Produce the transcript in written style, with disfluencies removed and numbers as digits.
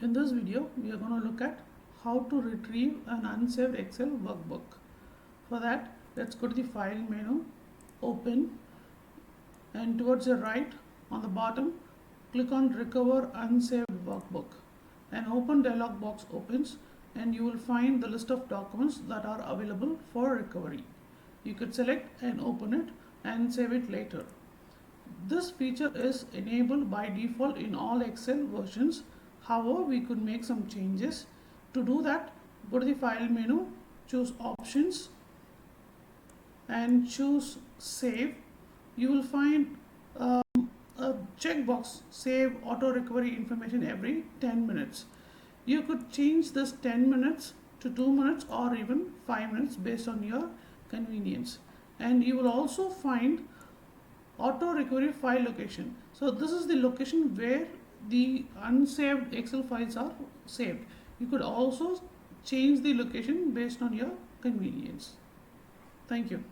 In this video, we are going to look at how to retrieve an unsaved Excel workbook. For that, let's go to the File menu, Open, and towards the right on the bottom, click on Recover Unsaved Workbook. An open dialog box opens and you will find the list of documents that are available for recovery. You could select and open it and save it later. This feature is enabled by default in all Excel versions. However, we could make some changes. To do that, go to the File menu, choose Options and choose Save. You will find a checkbox, Save Auto Recovery Information every 10 minutes. You could change this 10 minutes to 2 minutes or even 5 minutes based on your convenience. And you will also find auto recovery file location. So this is the location where the unsaved Excel files are saved. You could also change the location based on your convenience. Thank you.